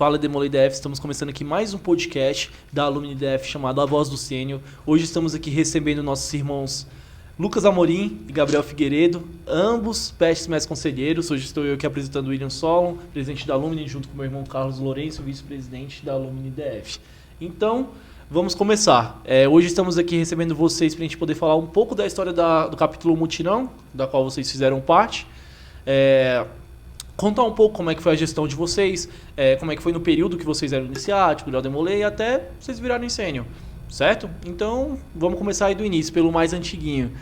Fala Demolei DF, estamos começando aqui mais um podcast da Alumni DF chamado A Voz do Sênior. Hoje estamos aqui recebendo nossos irmãos Lucas Amorim e Gabriel Figueiredo, ambos pestes mestres conselheiros. Hoje estou eu aqui apresentando o William Solon, presidente da Alumni, junto com meu irmão Carlos Lourenço, vice-presidente da Alumni DF. Então, vamos começar. Hoje estamos aqui recebendo vocês para a gente poder falar um pouco da história do capítulo Mutirão, da qual vocês fizeram parte. Contar um pouco como é que foi a gestão de vocês, como é que foi no período que vocês eram iniciáticos, do Demolei, até vocês virarem sênior, certo? Então, vamos começar aí do início, pelo mais antiguinho.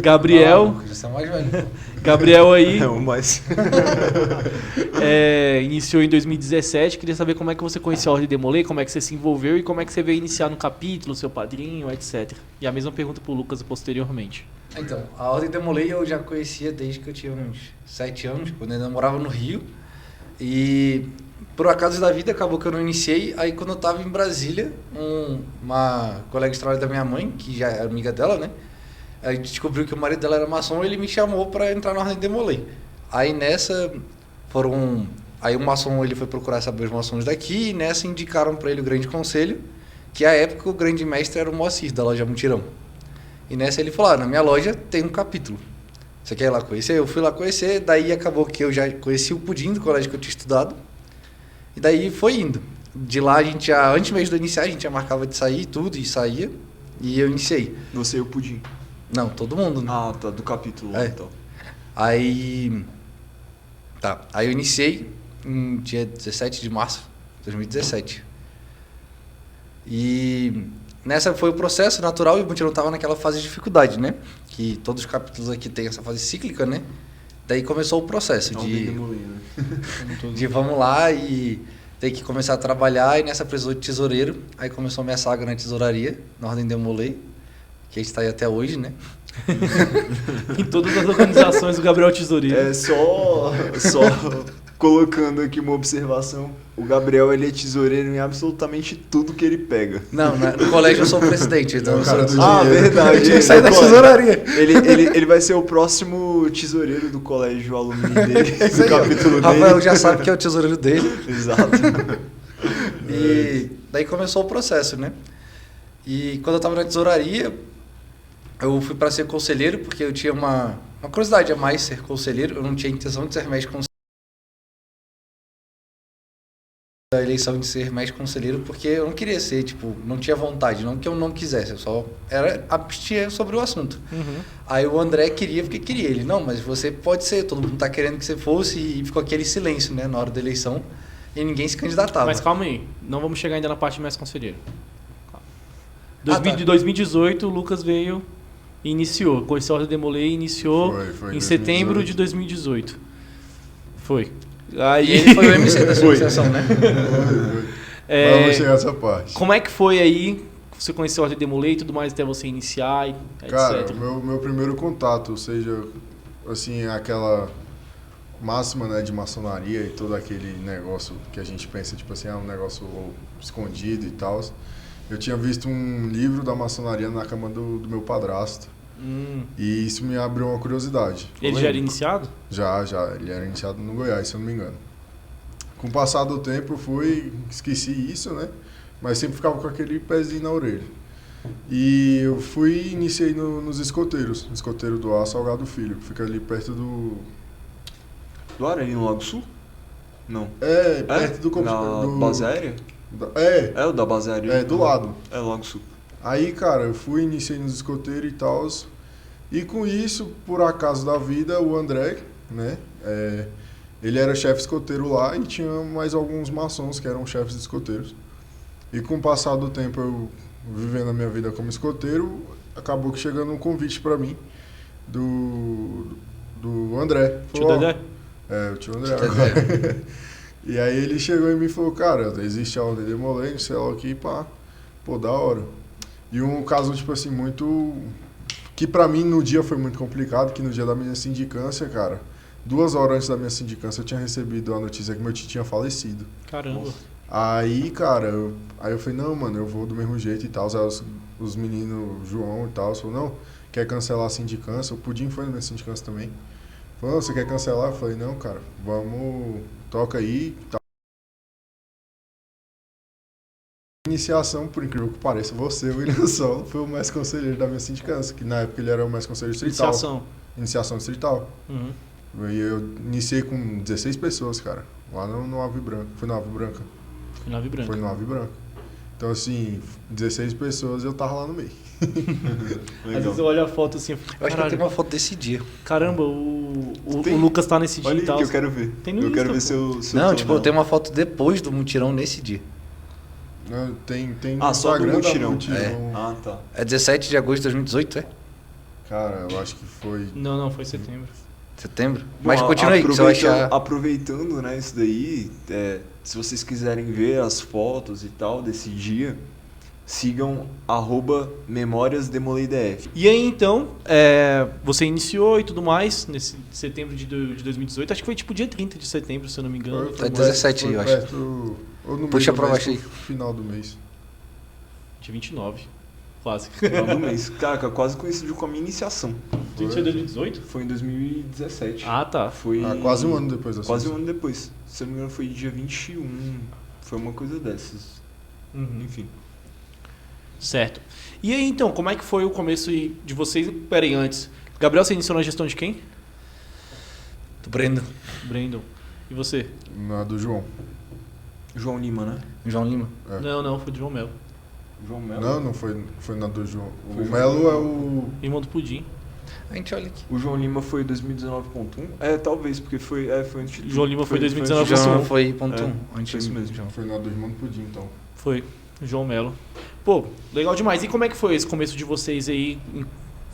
Gabriel. Já são mais velho. Gabriel aí. Não, mas... iniciou em 2017. Queria saber como é que você conheceu a Ordem Demolei, como é que você se envolveu e como é que você veio iniciar no capítulo, seu padrinho, etc. E a mesma pergunta para o Lucas posteriormente. Então, a Ordem Demolei eu já conhecia desde que eu tinha uns 7 anos, quando eu ainda morava no Rio. E por acaso da vida acabou que eu não iniciei. Aí quando eu estava em Brasília, uma colega de trabalho da minha mãe, que já é amiga dela, né? A gente descobriu que o marido dela era maçom e ele me chamou para entrar na Ordem Demolei. Aí nessa Aí o maçom ele foi procurar saber os maçons daqui e nessa indicaram para ele o Grande Conselho, que à época o grande mestre era o Moacir, da loja Mutirão. E nessa ele falou, na minha loja tem um capítulo. Você quer ir lá conhecer? Eu fui lá conhecer, daí acabou que eu já conheci o Pudim do colégio que eu tinha estudado. E daí foi indo. De lá a gente já, antes mesmo de iniciar, a gente já marcava de sair tudo e saía. E eu iniciei. Você e o Pudim? Não, todo mundo, né? Ah, tá, do capítulo, então. Aí eu iniciei no dia 17 de março de 2017. E nessa foi o processo natural e o Mutirão estava naquela fase de dificuldade, né? Que todos os capítulos aqui têm essa fase cíclica, né? Daí começou o processo de vamos lá e ter que começar a trabalhar. E nessa precisou de tesoureiro. Aí começou a minha saga na tesouraria, na Ordem Demolei, que a gente está aí até hoje, né? Em todas as organizações do Gabriel Tesoureiro. Só colocando aqui uma observação. O Gabriel, ele é tesoureiro em absolutamente tudo que ele pega. Não, no colégio eu sou o presidente. Então eu sou verdade. Eu tinha que sair da tesouraria. Ele vai ser o próximo tesoureiro do colégio alumni dele, do capítulo dele. Rafael já sabe que é o tesoureiro dele. Exato. E daí começou o processo, né? E quando eu estava na tesouraria, eu fui para ser conselheiro, porque eu tinha uma curiosidade a mais ser conselheiro. Eu não tinha intenção de ser mestre conselheiro. A eleição de ser mestre conselheiro, porque eu não queria ser, não tinha vontade, não que eu não quisesse, eu só abstinha sobre o assunto. Uhum. Aí o André queria, porque queria. Ele, não, mas você pode ser, todo mundo tá querendo que você fosse, e ficou aquele silêncio, né, na hora da eleição, e ninguém se candidatava. Mas calma aí, não vamos chegar ainda na parte de mestre conselheiro. Tá. 2018, o Lucas veio e iniciou, conheceu a Ordem Demolei e iniciou foi em setembro de 2018. Foi. Aí... E ele foi o MC da associação, né? Vamos chegar nessa parte. Como é que foi aí? Você conheceu a Ordem Demolei e tudo mais até você iniciar, etc. Cara, meu primeiro contato, ou seja, assim, aquela máxima, né, de maçonaria e todo aquele negócio que a gente pensa, um negócio escondido e tal. Eu tinha visto um livro da maçonaria na cama do meu padrasto. E isso me abriu uma curiosidade. Ele já era iniciado? Já. Ele era iniciado no Goiás, se eu não me engano. Com o passar do tempo, esqueci isso, né? Mas sempre ficava com aquele pezinho na orelha. E eu iniciei nos escoteiros. Escoteiro do A, Salgado Filho, que fica ali perto do... Do Arém, no Lago Sul? Não. Perto do... Na base aérea? É o da base aérea? É, do lado. É, Lago Sul. Aí, cara, iniciei nos escoteiros e tal. E com isso, por acaso da vida, o André, né? Ele era chefe escoteiro lá e tinha mais alguns maçons que eram chefes de escoteiros. E com o passar do tempo, eu vivendo a minha vida como escoteiro, acabou que chegando um convite pra mim do André. Tio Dedé? O tio André agora. E aí ele chegou e me falou, cara, existe a Ordem Demolei, sei lá o que, pá, pô, da hora. E um caso, muito... Que pra mim no dia foi muito complicado, que no dia da minha sindicância, cara, 2 horas antes da minha sindicância eu tinha recebido a notícia que meu tio tinha falecido. Caramba. Aí, cara, eu falei, não, mano, eu vou do mesmo jeito e tal. Aí os meninos, João e tal, falou, não, quer cancelar a sindicância? O Pudim foi na minha sindicância também. Falou, você quer cancelar? Eu falei, não, cara, vamos, toca aí. Tá. Iniciação, por incrível que pareça, você, o William Solo, foi o mais conselheiro da minha sindicância, que na época ele era o mais conselheiro distrital. Iniciação distrital. Uhum. E eu iniciei com 16 pessoas, cara, lá no Ave Branca. Foi no Ave Branca. Foi no Ave Branca. Então, assim, 16 pessoas eu tava lá no meio. Às vezes eu olho a foto assim, eu fico, Eu acho que eu tenho uma foto desse dia. caramba, o Lucas tá nesse dia Olha e aí tal. que eu quero ver. Tem no eu Insta, quero ver pô. seu Não, tom tipo, eu dela. tenho uma foto depois do mutirão nesse dia. Não, tem só do Instagram da mutirão. Ah, tá. É 17 de agosto de 2018, é? Cara, eu acho que foi... Não, foi setembro. Setembro? Bom, Mas continua aí, que você vai achar... Aproveitando, né, isso daí, se vocês quiserem ver as fotos e tal desse dia, sigam @memoriasdemoleidf. E aí então, você iniciou e tudo mais, nesse setembro de 2018, acho que foi tipo dia 30 de setembro, se eu não me engano. Foi 17 aí, eu acho. perto, ou no Puxa meio do pra mês, baixo aí. final do mês. Dia 29, quase. Final do mês. Caraca, quase coincidiu com a minha iniciação. Gente, foi 2018? Foi em 2017. Ah, tá. Foi quase um ano depois da Quase sua. um ano depois. Se eu não me engano, foi dia 21. Foi uma coisa dessas. Uhum. Enfim. Certo. E aí então, como é que foi o começo de vocês? Pera aí, antes. Gabriel, você iniciou na gestão de quem? Do Brendo. Brandon. E você? Na do João. João Lima, né? João Lima. É. Não, foi de João Melo. João Melo. Não foi na do João. Foi O João Melo Melo. é o... Irmão do Pudim. A gente olha aqui. O João Lima foi 2019.1. Talvez, porque foi antes de... João Lima foi 2019. antes de- João João foi ponto 1. foi isso mesmo. Foi na do Irmão do Pudim, então. Foi. João Melo. Pô, legal demais. E como é que foi esse começo de vocês aí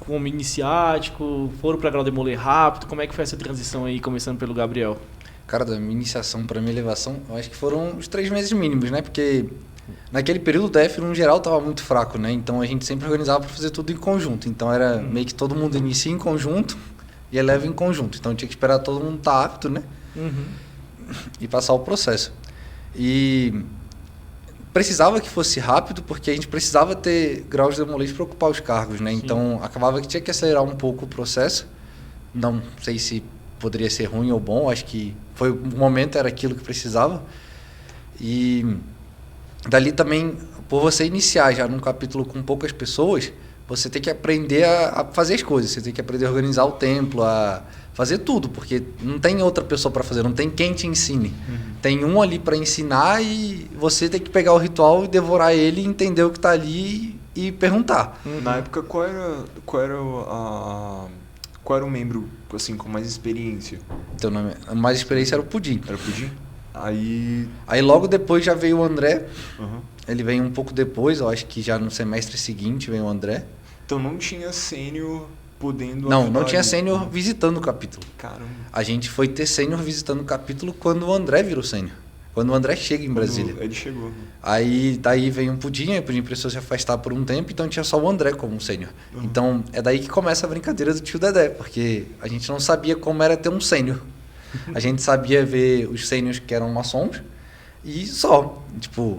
como iniciático? Foram pra Grau Demoler rápido? Como é que foi essa transição aí, começando pelo Gabriel? Cara, da minha iniciação pra minha elevação, eu acho que foram os 3 meses mínimos, né? Porque naquele período o DF, no geral, tava muito fraco, né? Então a gente sempre organizava pra fazer tudo em conjunto. Então era meio que todo mundo inicia em conjunto e eleva em conjunto. Então tinha que esperar todo mundo estar apto, né? Uhum. E passar o processo. E precisava que fosse rápido, porque a gente precisava ter graus de demolês para ocupar os cargos, né? Sim. Então acabava que tinha que acelerar um pouco o processo. Não sei se poderia ser ruim ou bom, acho que foi o momento, era aquilo que precisava. E dali também, por você iniciar já num capítulo com poucas pessoas, você tem que aprender a fazer as coisas, você tem que aprender a organizar o templo, a fazer tudo, porque não tem outra pessoa para fazer, não tem quem te ensine. Tem um ali para ensinar e você tem que pegar o ritual e devorar ele, entender o que está ali e perguntar. Na época, qual era o membro assim, com mais experiência? Então, a mais experiência era o Pudim. Era o Pudim? Aí... Aí logo depois já veio o André, Uhum. ele veio um pouco depois, eu acho que já no semestre seguinte veio o André. Então não tinha sênior podendo... Não ajudar tinha ali. sênior visitando o capítulo. Caramba. A gente foi ter sênior visitando o capítulo quando o André virou sênior. Quando o André chega em Brasília. Ele chegou. Aí daí veio um Pudim, aí o Pudim precisou se afastar por um tempo, então tinha só o André como sênior. Uhum. Então é daí que começa a brincadeira do tio Dedé, porque a gente não sabia como era ter um sênior. A gente sabia ver os sêniors que eram maçons e só. Tipo,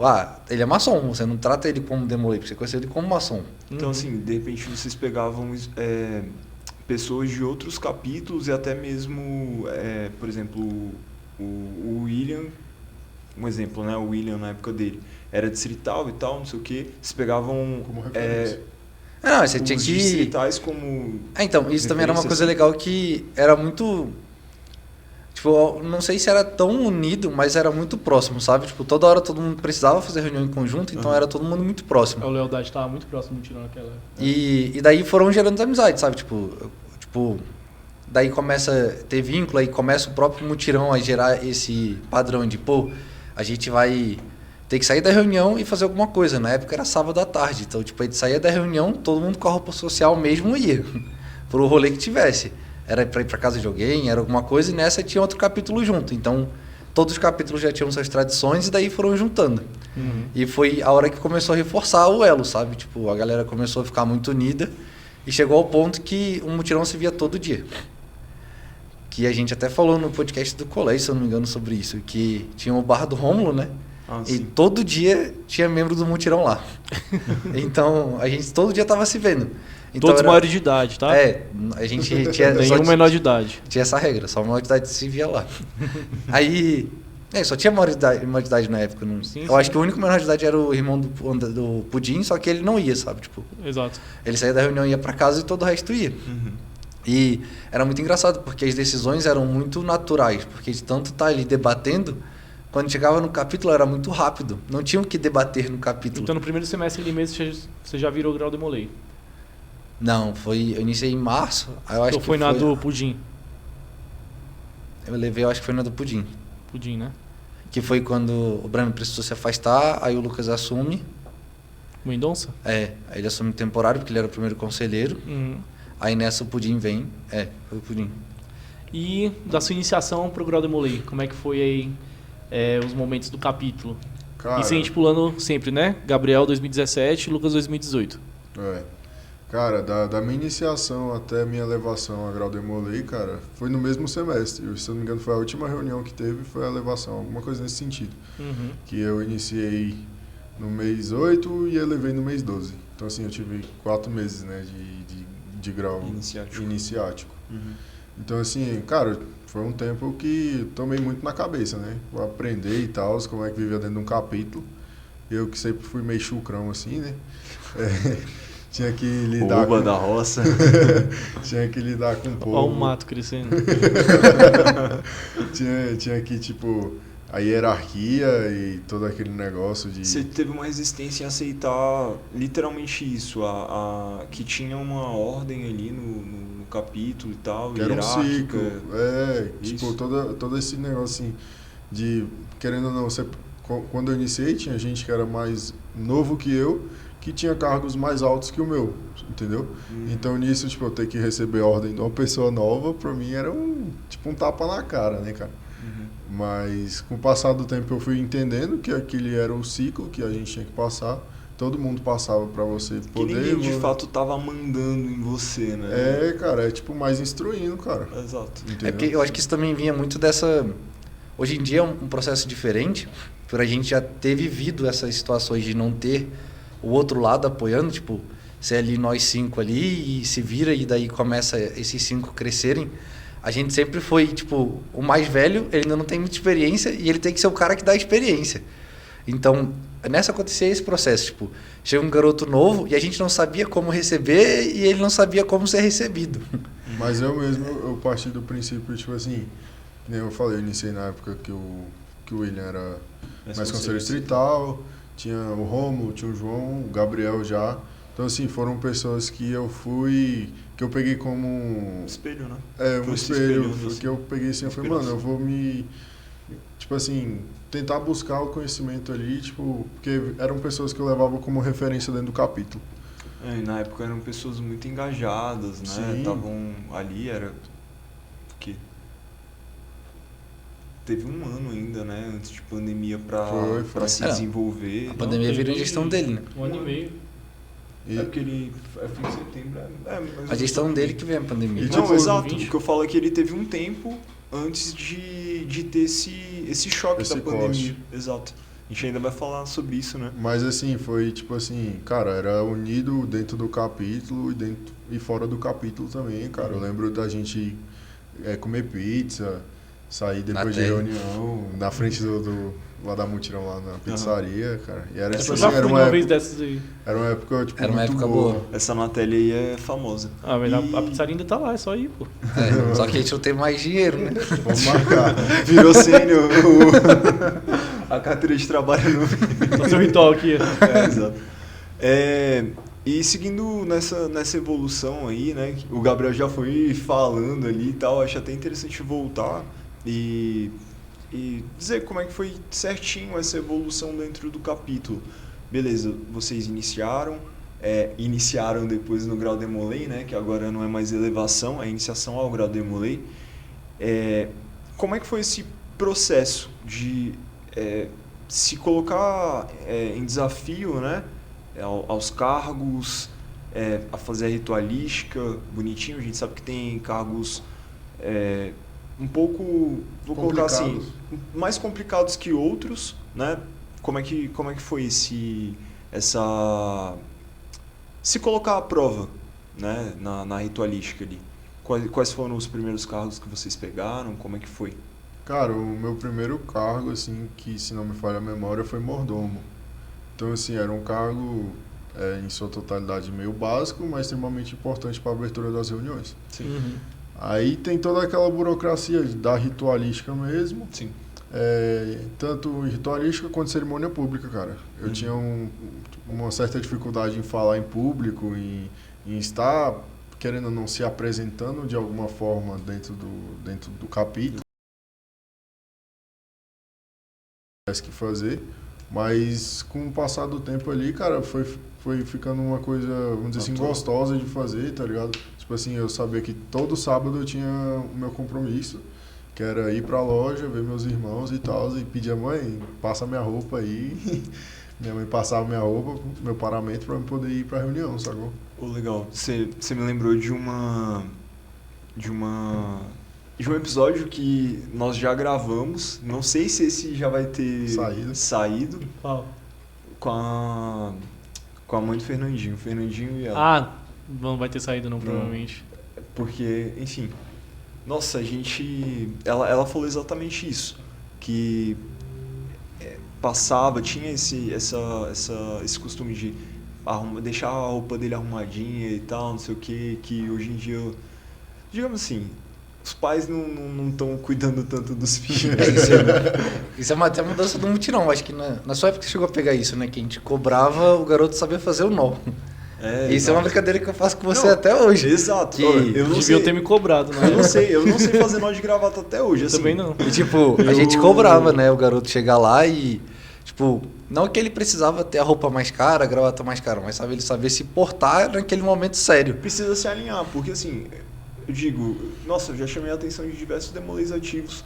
ele é maçom, você não trata ele como demolei, você conhece ele como maçom. Então, assim, de repente vocês pegavam pessoas de outros capítulos e até mesmo, por exemplo, o William, um exemplo, né? O William na época dele era distrital e tal, não sei o quê. Vocês pegavam Como referência. Não, você tinha os que... distritais como... Então, isso também era uma referência, coisa assim. legal que era muito... Tipo, não sei se era tão unido, mas era muito próximo, sabe? Tipo, toda hora todo mundo precisava fazer reunião em conjunto, então Uhum. era todo mundo muito próximo. A Lealdade estava muito próximo do tirão naquela. E daí foram gerando amizade, sabe? Tipo, daí começa a ter vínculo, aí começa o próprio mutirão a gerar esse padrão de, a gente vai ter que sair da reunião e fazer alguma coisa. Na época era sábado à tarde, então, tipo, a gente saía da reunião, todo mundo com a roupa social mesmo ia, pro rolê que tivesse. Era pra ir pra casa de alguém, era alguma coisa, e nessa tinha outro capítulo junto. Então, todos os capítulos já tinham suas tradições e daí foram juntando. Uhum. E foi a hora que começou a reforçar o elo, sabe? Tipo, a galera começou a ficar muito unida e chegou ao ponto que um mutirão se via todo dia. Que a gente até falou no podcast do colégio, se eu não me engano, sobre isso. Que tinha o bar do Rômulo, né? Ah, E sim. todo dia tinha membro do mutirão lá. Então, a gente todo dia tava se vendo. Então Todos maiores de idade, tá? A gente tinha... Nenhum menor de idade. Tinha essa regra, só maior de idade se via lá. Aí... só tinha maior de idade na época. Não... Sim, eu acho que o único menor de idade era o irmão do Pudim, só que ele não ia, sabe? Tipo, Exato. ele saía da reunião e ia pra casa e todo o resto ia. Uhum. E era muito engraçado, porque as decisões eram muito naturais, porque de tanto estar ali debatendo, quando chegava no capítulo era muito rápido. Não tinham que debater no capítulo. Então no primeiro semestre ali mesmo você já virou grau demolei. Não, eu iniciei em março, aí eu acho Então que foi na do Pudim. Eu acho que foi na do Pudim. Pudim, né? Que foi quando o Breno precisou se afastar, aí o Lucas assume. O Mendonça? Aí ele assume temporário, porque ele era o primeiro conselheiro. Uhum. Aí nessa o Pudim vem. Foi o Pudim. E da sua iniciação pro grau demolei, como é que foi aí os momentos do capítulo? Cara, Isso a gente pulando sempre, né? Gabriel 2017, Lucas 2018. Cara, da minha iniciação até a minha elevação a grau demolei, cara, foi no mesmo semestre. Se eu não me engano, foi a última reunião que teve, foi a elevação, alguma coisa nesse sentido. Uhum. Que eu iniciei no mês 8 e elevei no mês 12. Então, assim, eu tive 4 meses, né, de grau iniciático. Uhum. Então, assim, cara, foi um tempo que tomei muito na cabeça, né? Vou aprender e tal, como é que vivia dentro de um capítulo. Eu que sempre fui meio chucrão, assim, né? Tinha que lidar Oba da roça. tinha que lidar com o povo. Olha o mato crescendo. tinha que, tipo, a hierarquia e todo aquele negócio de... Você teve uma resistência em aceitar literalmente isso, que tinha uma ordem ali no capítulo e tal, que era um hierárquica. ciclo. Tipo, todo esse negócio assim, de, querendo ou não, quando eu iniciei, tinha gente que era mais novo que eu, que tinha cargos mais altos que o meu, entendeu? Então nisso, tipo, eu ter que receber ordem de uma pessoa nova, pra mim era um tapa na cara, né, cara? Mas com o passar do tempo eu fui entendendo que aquele era o ciclo que a gente tinha que passar. Todo mundo passava pra você poder... Que ninguém de fato tava mandando em você, né? Cara, é tipo mais instruindo, cara. Exato. Entendeu? Porque eu acho que isso também vinha muito dessa... Hoje em dia é um processo diferente, por a gente já ter vivido essas situações de não ter o outro lado apoiando, tipo, ser ali nós 5 ali e se vira e daí começa esses 5 crescerem. A gente sempre foi, tipo, o mais velho, ele ainda não tem muita experiência e ele tem que ser o cara que dá experiência. Então, nessa acontecia esse processo, tipo, chega um garoto novo e a gente não sabia como receber e ele não sabia como ser recebido. Mas eu mesmo, eu parti do princípio, tipo assim, que nem eu falei, eu iniciei na época que o William era mais conselheiro distrital, tinha o Rômulo, tinha o João, o Gabriel já. Então, assim, foram pessoas que eu peguei como um espelho, né? Um espelho, que eu peguei assim, eu falei, mano, eu vou tipo assim, tentar buscar o conhecimento ali, tipo, porque eram pessoas que eu levava como referência dentro do capítulo. E na época eram pessoas muito engajadas, né? Estavam ali, era... que teve um ano ainda, né? Antes de pandemia pra se desenvolver. A pandemia virou a gestão dele, né? 1 ano e meio. É porque ele foi em setembro. A gestão dele que veio a pandemia. Não, tipo, exato. O que eu falo é que ele teve um tempo antes de ter esse choque da pandemia. Corte. Exato. A gente ainda vai falar sobre isso, né? Mas assim, foi tipo assim, cara, era unido dentro do capítulo e fora do capítulo também, cara. Eu lembro da gente comer pizza, sair depois de reunião, na frente lá da Mutirão, lá na pizzaria, cara. E era tipo assim, era uma vez dessas aí. Era uma época, tipo, era uma muito época boa. Essa Natália aí é famosa. Mas a pizzaria ainda tá lá, é só ir, pô. Só que a gente não tem mais dinheiro, né? Vamos marcar. Virou sênior. A carteira de trabalho no... O seu ritual aqui. Exato. E seguindo nessa evolução aí, né? O Gabriel já foi falando ali e tal, acho até interessante voltar e dizer como é que foi certinho essa evolução dentro do capítulo. Beleza, vocês iniciaram depois no grau demolei, né? Que agora não é mais elevação, é iniciação ao grau demolei. Como é que foi esse processo de se colocar em desafio, né? Aos cargos, a fazer a ritualística bonitinho? A gente sabe que tem cargos um pouco, vou colocar assim, mais complicados que outros, né? Como é que foi se colocar à prova, né, na ritualística ali? Quais foram os primeiros cargos que vocês pegaram? Como é que foi? Cara, o meu primeiro cargo, assim, que se não me falha a memória, foi mordomo. Então, assim, era um cargo, em sua totalidade, meio básico, mas extremamente importante para a abertura das reuniões. Sim. Uhum. Aí tem toda aquela burocracia da ritualística mesmo, Sim. tanto ritualística quanto cerimônia pública, cara. Eu tinha uma certa dificuldade em falar em público, em estar, querendo ou não, se apresentando de alguma forma dentro do capítulo. Que fazer, mas com o passar do tempo ali, cara, foi ficando uma coisa, vamos dizer assim, gostosa de fazer, tá ligado? Tipo assim, eu sabia que todo sábado eu tinha o meu compromisso, que era ir pra loja, ver meus irmãos e tal, e pedir a mãe, passa minha roupa aí. Minha mãe passava minha roupa, meu paramento, pra eu poder ir pra reunião, sacou? Legal. Você me lembrou de um episódio que nós já gravamos, não sei se esse já vai ter saído Qual? com a mãe do Fernandinho e ela. Não vai ter saído não, provavelmente. Porque, enfim, nossa, ela falou exatamente isso, que tinha esse costume de deixar a roupa dele arrumadinha e tal, não sei o que hoje em dia, digamos assim, os pais não estão cuidando tanto dos filhos. Isso é até mudança do mutirão. Acho que na sua época você chegou a pegar isso, né? Que a gente cobrava, o garoto sabia fazer o nó. Isso é uma brincadeira que eu faço com você até hoje. Exato. Que eu não devia ter me cobrado, né? Eu não sei fazer nó de gravata até hoje. Assim. Também não. E tipo, a gente cobrava, né? O garoto chegar lá e, tipo, não que ele precisava ter a roupa mais cara, a gravata mais cara, mas ele sabia se portar naquele momento sério. Precisa se alinhar, porque assim, eu digo, nossa, eu já chamei a atenção de diversos demolês ativos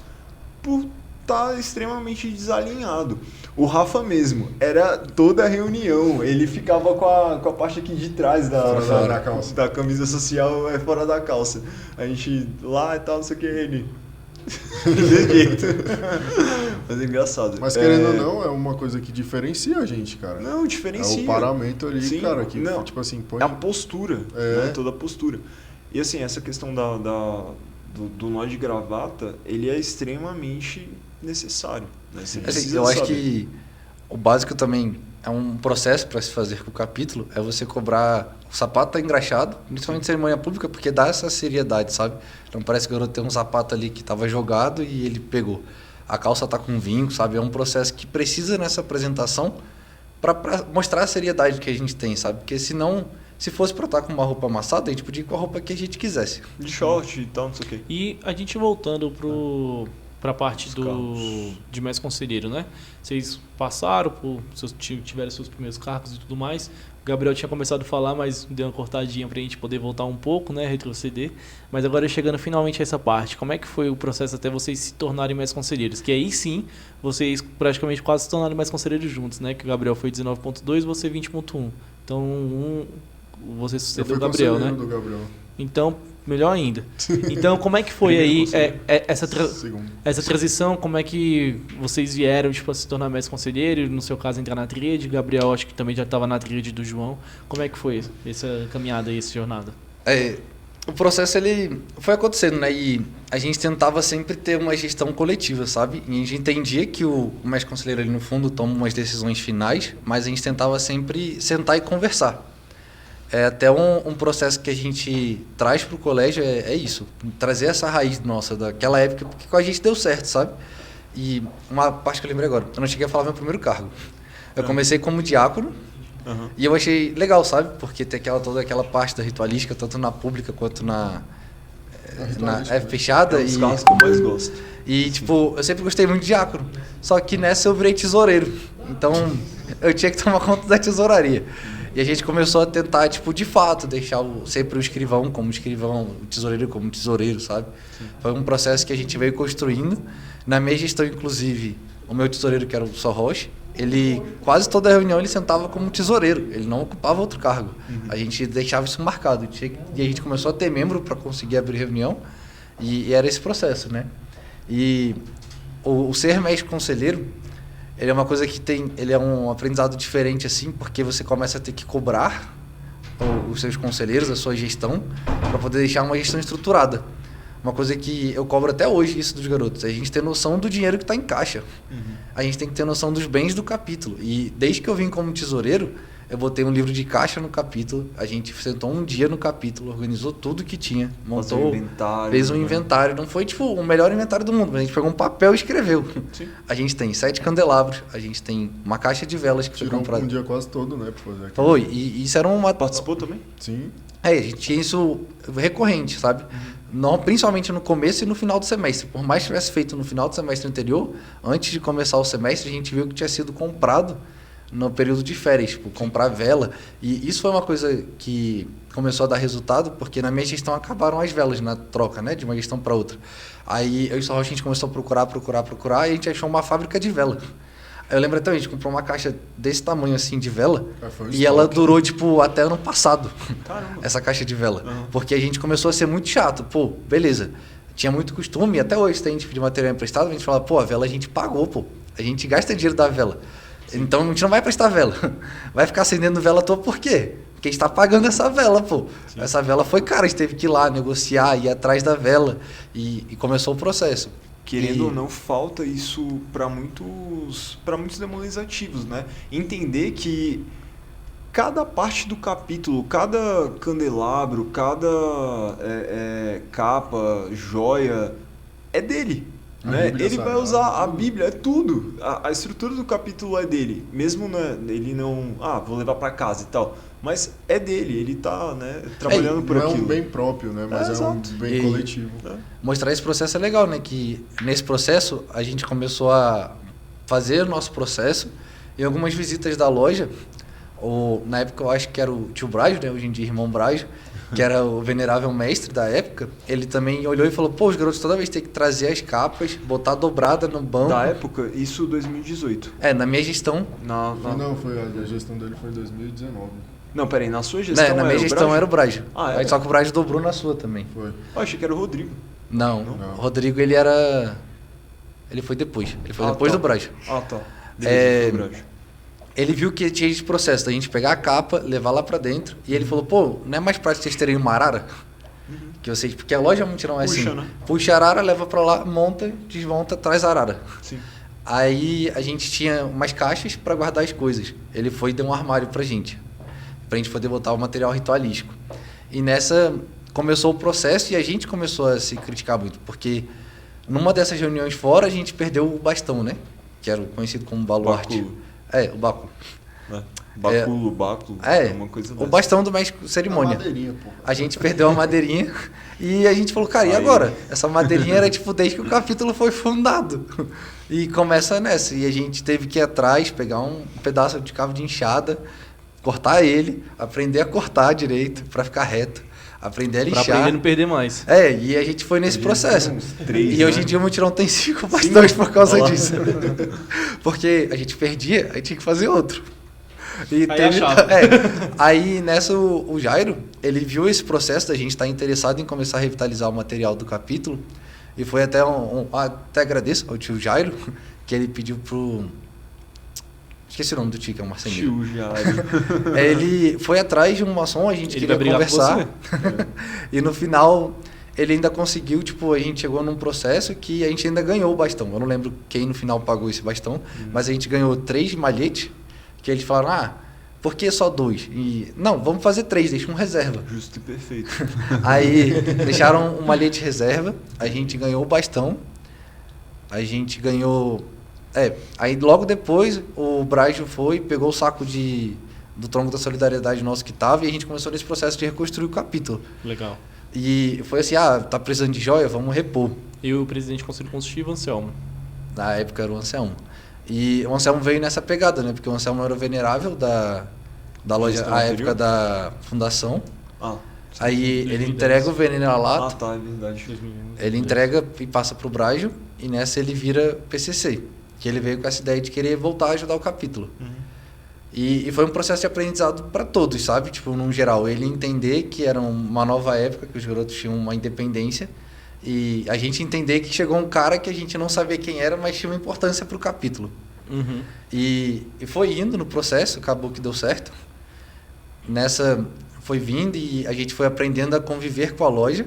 por estar extremamente desalinhado. O Rafa mesmo, era toda a reunião, ele ficava com a parte aqui de trás da camisa social fora da calça. A gente lá e tal, não sei o que, ele... Desse jeito. Mas é engraçado. Mas querendo ou não, é uma coisa que diferencia a gente, cara. Não, diferencia. É o paramento ali, sim, cara, que não, tipo assim, põe... É a postura, né? Toda a postura. E assim, essa questão do nó de gravata, ele é extremamente necessário. Né? Assim, eu acho que o básico também é um processo para se fazer com o capítulo, é você cobrar... O sapato tá engraxado, principalmente em cerimônia pública, porque dá essa seriedade, sabe? Não parece que o garoto tem um sapato ali que estava jogado e ele pegou. A calça tá com vinco, sabe? É um processo que precisa nessa apresentação para mostrar a seriedade que a gente tem, sabe? Porque senão... Se fosse pra estar com uma roupa amassada, a gente podia ir com a roupa que a gente quisesse. De short e tal, não sei o quê. E a gente voltando pra parte de mais conselheiro, né? Vocês passaram, tiveram seus primeiros cargos e tudo mais. O Gabriel tinha começado a falar, mas deu uma cortadinha pra gente poder voltar um pouco, né? Retroceder. Mas agora chegando finalmente a essa parte, como é que foi o processo até vocês se tornarem mais conselheiros? Que aí sim, vocês praticamente quase se tornaram mais conselheiros juntos, né? Que o Gabriel foi 19.2 e você 20.1. Então, você sucedeu o Gabriel, né? Do Gabriel. Então, melhor ainda. Então, como é que foi aí essa transição? Como é que vocês vieram a se tornar mais conselheiro? No seu caso, entrar na tríade. Gabriel, acho que também já estava na tríade do João. Como é que foi essa caminhada aí, essa jornada? O processo, ele foi acontecendo, né? E a gente tentava sempre ter uma gestão coletiva, sabe? E a gente entendia que o mestre conselheiro ali no fundo toma umas decisões finais, mas a gente tentava sempre sentar e conversar. Até um processo que a gente traz para o colégio é isso, trazer essa raiz nossa daquela época, porque com a gente deu certo, sabe? E uma parte que eu lembrei agora, eu não cheguei a falar meu primeiro cargo. Eu comecei como diácono, e eu achei legal, sabe? Porque tem toda aquela parte da ritualística, tanto na pública quanto na fechada. É um dos carros que eu mais gosto. E, tipo, eu sempre gostei muito de diácono, só que nessa eu virei tesoureiro. Então, eu tinha que tomar conta da tesouraria. E a gente começou a tentar, tipo, de fato, deixar sempre o escrivão como escrivão, o tesoureiro como tesoureiro, sabe? Sim. Foi um processo que a gente veio construindo. Na minha gestão, inclusive, o meu tesoureiro, que era o Sorroche, ele, quase toda reunião, ele sentava como tesoureiro. Ele não ocupava outro cargo. A gente deixava isso marcado. E a gente começou a ter membro para conseguir abrir reunião. E era esse processo, né? E o ser mestre conselheiro, ele é uma coisa que ele é um aprendizado diferente, assim, porque você começa a ter que cobrar os seus conselheiros, a sua gestão, para poder deixar uma gestão estruturada. Uma coisa que eu cobro até hoje isso dos garotos, é a gente ter noção do dinheiro que está em caixa. A gente tem que ter noção dos bens do capítulo. E desde que eu vim como tesoureiro, eu botei um livro de caixa no capítulo, a gente sentou um dia no capítulo, organizou tudo que tinha, montou, fez um inventário. Não foi tipo o melhor inventário do mundo, mas a gente pegou um papel e escreveu. Sim. A gente tem 7 candelabros, a gente tem uma caixa de velas que foi comprada. Um dia quase todo, né? Pra fazer foi, e isso era uma... Participou também? Sim. A gente tinha isso recorrente, sabe? Não, principalmente no começo e no final do semestre. Por mais que tivesse feito no final do semestre anterior, antes de começar o semestre, a gente viu que tinha sido comprado no período de férias, tipo, comprar vela. E isso foi uma coisa que começou a dar resultado, porque na minha gestão acabaram as velas na troca, né? De uma gestão para outra. Aí eu e o Sorro, a gente começou a procurar, e a gente achou uma fábrica de vela. Eu lembro até, a gente comprou uma caixa desse tamanho assim de vela, e ela durou tipo até ano passado. Caramba. Essa caixa de vela. Porque a gente começou a ser muito chato. Pô, beleza. Tinha muito costume, até hoje tem a gente pedir material emprestado, a gente fala, pô, a vela a gente pagou, pô. A gente gasta dinheiro da vela. Sim. Então a gente não vai prestar vela. Vai ficar acendendo vela à toa por quê? Porque a gente está pagando essa vela, pô. Sim. Essa vela foi cara, a gente teve que ir lá negociar, ir atrás da vela e começou o processo. Querendo ou não, falta isso para muitos demolês ativos, né? Entender que cada parte do capítulo, cada candelabro, cada capa, joia, é dele. Né? Ele vai usar a Bíblia, é tudo. A estrutura do capítulo é dele. Mesmo ele não... vou levar para casa e tal. Mas é dele, ele tá, né, trabalhando por aquilo. Não é um bem próprio, né? Mas é um bem coletivo. Mostrar esse processo é legal, né? Que nesse processo a gente começou a fazer o nosso processo. Em algumas visitas da loja, na época eu acho que era o tio Brajo, né? Hoje em dia irmão Brajo, que era o venerável mestre da época, ele também olhou e falou, pô, os garotos toda vez tem que trazer as capas, botar dobrada no banco. Da época? Isso 2018. Na minha gestão. Não, a gestão dele foi em 2019. Não, peraí, na sua gestão na minha gestão era o Brajo. Era? Só que o Brajo dobrou na sua também. Foi. Eu achei que era o Rodrigo. Não. O Rodrigo, ele foi depois. Ele foi depois do Brajo. Tá. Beleza, do Brajo. Ele viu que tinha esse processo da gente pegar a capa, levar lá pra dentro. E ele falou, pô, não é mais prático vocês terem uma arara? Porque a loja muito não é assim. Né? Puxa a arara, leva pra lá, monta, desmonta, traz a arara. Sim. Aí a gente tinha umas caixas pra guardar as coisas. Ele foi e deu um armário pra gente poder botar o material ritualístico. E nessa começou o processo e a gente começou a se criticar muito, porque numa dessas reuniões fora a gente perdeu o bastão, né? Que era o conhecido como baluarte. O báculo. Báculo, uma coisa dessa. O bastão do mestre cerimônia. Madeirinha, pô. A gente perdeu a madeirinha e a gente falou, cara, e agora? Essa madeirinha era tipo desde que o capítulo foi fundado. E começa nessa. E a gente teve que ir atrás, pegar um pedaço de cabo de enxada, cortar ele, aprender a cortar direito para ficar reto, aprender a lixar. Pra aprender a não perder mais. E a gente foi nesse processo. E hoje em dia o mutirão tem 5 bastões por causa disso. Porque a gente perdia, aí tinha que fazer outro. E aí nessa o Jairo, ele viu esse processo da gente estar interessado em começar a revitalizar o material do capítulo. E foi até até agradeço ao tio Jairo, que ele pediu pro... Esqueci o nome do tio, que é o Marcelinho. Tio Jairo. Ele foi atrás de um maçom, a gente queria conversar. E no final, ele ainda conseguiu, a gente chegou num processo que a gente ainda ganhou o bastão. Eu não lembro quem no final pagou esse bastão, mas a gente ganhou 3 malhetes, que eles falaram, por que só 2? E, não, vamos fazer 3, deixa um reserva. Justo e perfeito. Aí deixaram um malhete reserva, a gente ganhou o bastão, a gente ganhou... aí logo depois o Brajo pegou o saco do tronco da solidariedade nosso que tava e a gente começou nesse processo de reconstruir o capítulo. Legal. E foi assim, tá precisando de joia? Vamos repor. E o presidente do Conselho Consultivo, Anselmo? Na época era o Anselmo. E o Anselmo veio nessa pegada, né? Porque o Anselmo era o venerável da loja, à época da fundação. Aí ele entrega o veneno na lata. É verdade. Ele entrega e passa pro Brajo e nessa ele vira PCC. Que ele veio com essa ideia de querer voltar a ajudar o capítulo. E foi um processo de aprendizado para todos, sabe? No geral, ele entender que era uma nova época, que os garotos tinham uma independência, e a gente entender que chegou um cara que a gente não sabia quem era, mas tinha uma importância para o capítulo. E foi indo no processo, acabou que deu certo. Nessa, foi vindo e a gente foi aprendendo a conviver com a loja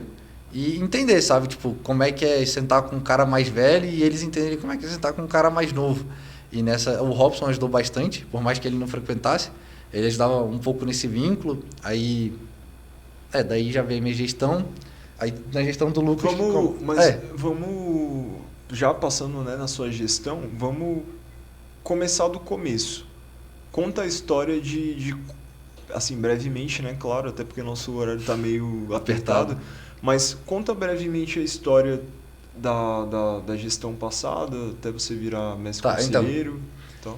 e entender, sabe? Tipo, como é que é sentar com um cara mais velho e eles entenderem como é que é sentar com um cara mais novo. E nessa, o Robson ajudou bastante, por mais que ele não frequentasse, ele ajudava um pouco nesse vínculo. Aí, daí já veio a minha gestão. Aí na gestão do Lucas... Vamos, já passando, né, na sua gestão, vamos começar do começo. Conta a história de assim, brevemente, né, claro, até porque nosso horário está meio apertado, mas conta brevemente a história da gestão passada, até você virar mestre conselheiro. Então.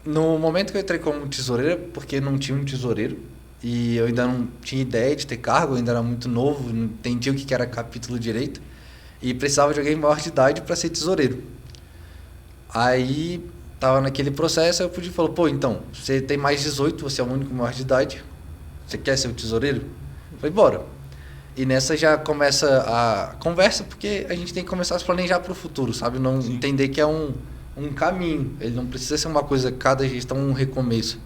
No momento que eu entrei como tesoureiro, porque não tinha um tesoureiro, e eu ainda não tinha ideia de ter cargo, eu ainda era muito novo, não entendia o que era capítulo direito, e precisava de alguém maior de idade para ser tesoureiro. Aí, tava naquele processo, eu pude falar, pô, então, você tem mais 18, você é o único maior de idade, você quer ser o tesoureiro? Eu falei, bora. E nessa já começa a conversa, porque a gente tem que começar a se planejar para o futuro, sabe? Não Sim. Entender que é um caminho, ele não precisa ser uma coisa, cada gestão um recomeço,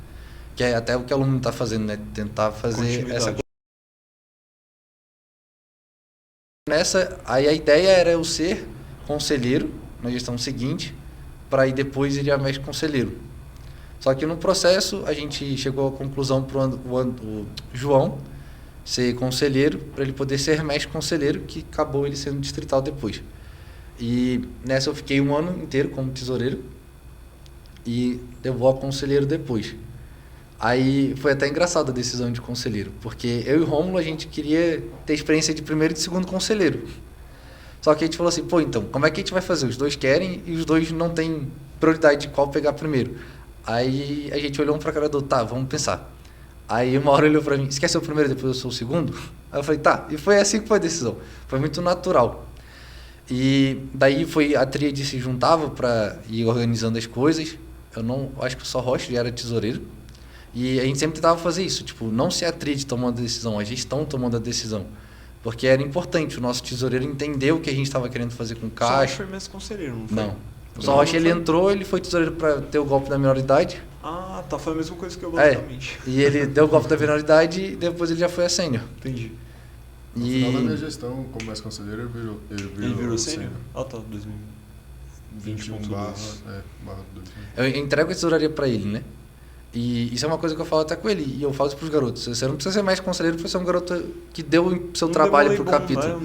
que é até o que o aluno está fazendo, né? Tentar fazer essa coisa. Nessa, aí a ideia era eu ser conselheiro na gestão seguinte, para aí depois ir a mestre conselheiro. Só que no processo a gente chegou à conclusão para o João ser conselheiro, para ele poder ser mestre conselheiro, que acabou ele sendo distrital depois. E nessa eu fiquei um ano inteiro como tesoureiro e levou a conselheiro depois. Aí foi até engraçado a decisão de conselheiro, porque eu e o Rômulo a gente queria ter experiência de primeiro e de segundo conselheiro. Só que a gente falou assim, pô, então, como é que a gente vai fazer? Os dois querem e os dois não têm prioridade de qual pegar primeiro. Aí a gente olhou um pra cara do outro, tá, vamos pensar. Aí uma hora ele olhou pra mim, você quer ser o primeiro e depois eu sou o segundo? Aí eu falei, tá. E foi assim que foi a decisão. Foi muito natural. E daí foi a tríade se juntava para ir organizando as coisas. Acho que o Só Rocha já era tesoureiro. E a gente sempre tentava fazer isso, tipo, não ser a tríade tomando a decisão, a gestão tomando a decisão. Porque era importante o nosso tesoureiro entender o que a gente estava querendo fazer com o caixa. Só Rocha foi mestre conselheiro, não foi? Não. O Só Rocha ele entrou, ele foi tesoureiro para ter o golpe da minoridade. Ah, tá, foi a mesma coisa que eu, basicamente. E ele deu o golpe da minoridade e depois ele já foi a sênior. Entendi. No final da minha gestão, como mais conselheiro, ele virou sênior? Ah, tá, 2020. barra 2000. Eu entrego a tesouraria para ele, né? E isso é uma coisa que eu falo até com ele, e eu falo isso pros garotos. Você não precisa ser mais conselheiro para ser um garoto que deu o seu trabalho pro capítulo.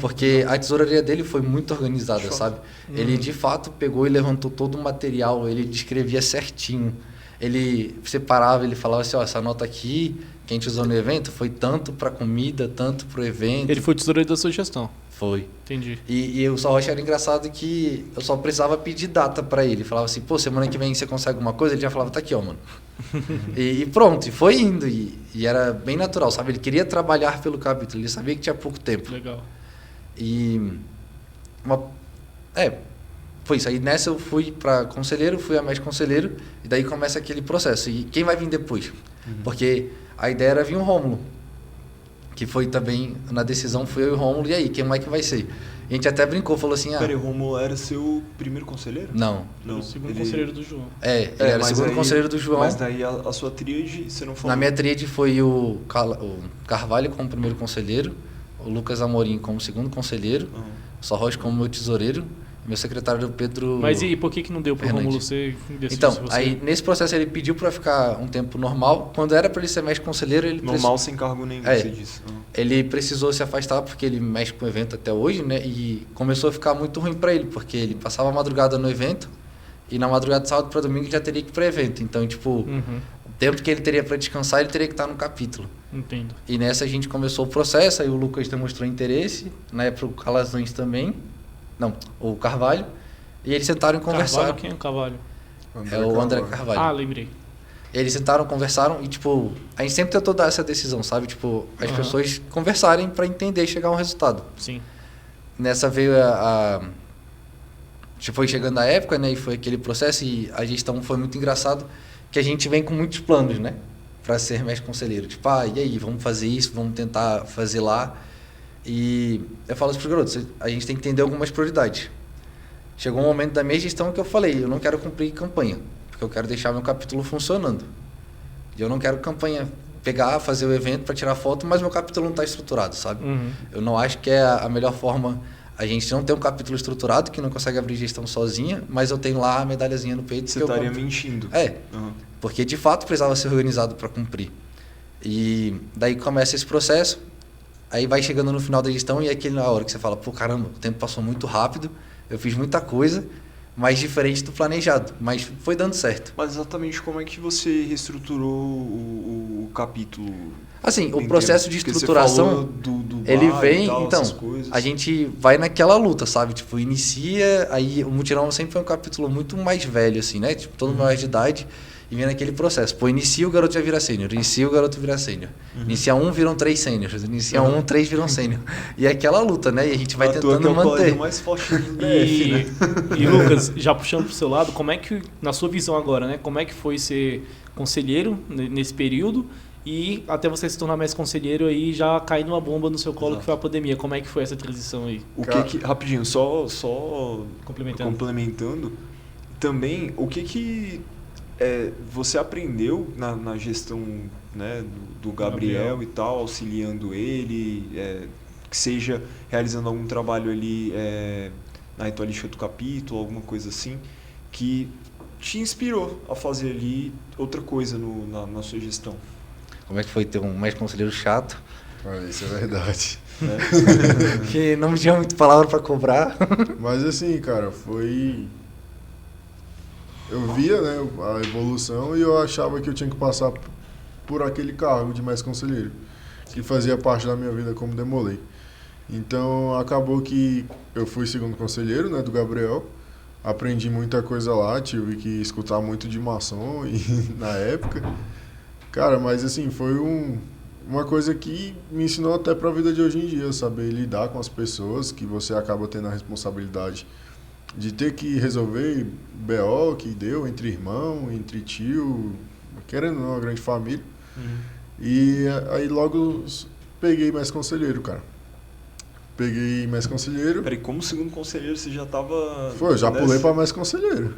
Porque a tesouraria dele foi muito organizada, sabe? Ele, de fato, pegou e levantou todo o material, ele descrevia certinho. Ele separava, ele falava assim, ó, essa nota aqui, que a gente usou no evento, foi tanto para comida, tanto pro evento. Ele foi tesoureiro da sua gestão. Foi. Entendi. E o Só Rocha era engraçado que eu só precisava pedir data para ele. Falava assim, pô, semana que vem você consegue alguma coisa? Ele já falava, tá aqui, ó, mano. e pronto, e foi indo. E era bem natural, sabe? Ele queria trabalhar pelo capítulo, ele sabia que tinha pouco tempo. Legal. Foi isso. Aí nessa eu fui para conselheiro, fui a mestre conselheiro, e daí começa aquele processo. E quem vai vir depois? Porque a ideia era vir o Rômulo, que foi também, na decisão, foi eu e o Rômulo, e aí, quem é que vai ser? A gente até brincou, falou assim, Peraí, o Rômulo era seu primeiro conselheiro? Não. O segundo conselheiro do João. Ele era o segundo conselheiro do João. Mas daí a sua tríade, você não falou? Na minha tríade foi o Carvalho como primeiro conselheiro, o Lucas Amorim como segundo conselheiro, o Só Rocha como meu tesoureiro, meu secretário do Pedro... Mas e por que não deu pro Rômulo ser decidido? Então, aí nesse processo ele pediu para ficar um tempo normal. Quando era para ele ser mestre conselheiro, ele... Normal sem cargo nenhum, você disse. Ele precisou se afastar porque ele mexe com o evento até hoje, né? E começou a ficar muito ruim para ele, porque ele passava a madrugada no evento e na madrugada de sábado para domingo ele já teria que ir para o evento. Então, tipo, o tempo que ele teria para descansar, ele teria que estar no capítulo. Entendo. E nessa a gente começou o processo, aí o Lucas demonstrou interesse, na época o Calazans também. Não, o Carvalho. E eles sentaram e conversaram. Carvalho, quem é o Carvalho? O André Carvalho. Ah, lembrei. Eles sentaram, conversaram e, tipo, a gente sempre tentou dar essa decisão, sabe? Tipo, as pessoas conversarem para entender e chegar a um resultado. Sim. Nessa veio foi chegando a época, né? E foi aquele processo e a gestão foi muito engraçado, que a gente vem com muitos planos, né? Para ser mestre conselheiro. Tipo, e aí, vamos fazer isso, vamos tentar fazer lá. E eu falo isso para os garotos, a gente tem que entender algumas prioridades. Chegou um momento da minha gestão que eu falei, eu não quero cumprir campanha, porque eu quero deixar meu capítulo funcionando. E eu não quero campanha pegar, fazer o evento para tirar foto, mas meu capítulo não está estruturado, sabe? Eu não acho que é a melhor forma. A gente não tem um capítulo estruturado, que não consegue abrir gestão sozinha, mas eu tenho lá a medalhazinha no peito. Você que eu estaria compro. mentindo. Porque de fato precisava ser organizado para cumprir. E daí começa esse processo, aí vai chegando no final da gestão e é aquela hora que você fala, pô, caramba, o tempo passou muito rápido, eu fiz muita coisa, mas diferente do planejado, mas foi dando certo. Mas exatamente como é que você reestruturou o capítulo? Assim, o processo de estruturação, do ele bar vem, e tal, então, essas coisas. a gente vai naquela luta, sabe? Tipo, inicia, aí o Mutirão sempre foi um capítulo muito mais velho, assim, né? Tipo, todo maior de idade, e vem naquele processo. Pô, inicia, o garoto já vira sênior, inicia, o garoto vira sênior. Inicia um, viram 3 sêniors, inicia um, 3 viram sênior. E é aquela luta, né? E a gente vai tentando que é o manter. colégio mais forte do DF, né? E Lucas, já puxando pro seu lado, como é que, na sua visão agora, né? Como é que foi ser conselheiro nesse período e até você se tornar mais conselheiro aí já cair numa bomba no seu colo, que foi a pandemia? Como é que foi essa transição aí? Rapidinho, só Complementando. também, o que você aprendeu na gestão, né, do Gabriel e tal, auxiliando ele, que seja realizando algum trabalho ali na ritualística do capítulo, alguma coisa assim, que te inspirou a fazer ali outra coisa na sua gestão? Como é que foi ter um mestre conselheiro chato? Isso é verdade. Que não me tinha muita palavra para cobrar. Mas assim, cara, eu via, né, a evolução e eu achava que eu tinha que passar por aquele cargo de mestre conselheiro, que fazia parte da minha vida como Demolei. Então acabou que eu fui segundo conselheiro, né, do Gabriel, aprendi muita coisa lá, tive que escutar muito de maçom na época. Cara, mas assim, foi uma coisa que me ensinou até para a vida de hoje em dia, saber lidar com as pessoas, que você acaba tendo a responsabilidade de ter que resolver BO que deu entre irmão, entre tio, querendo ou não, uma grande família. E aí logo peguei mestre conselheiro, cara. Peguei mestre conselheiro. Peraí, como segundo conselheiro você já estava... Foi, eu já pulei para mestre conselheiro.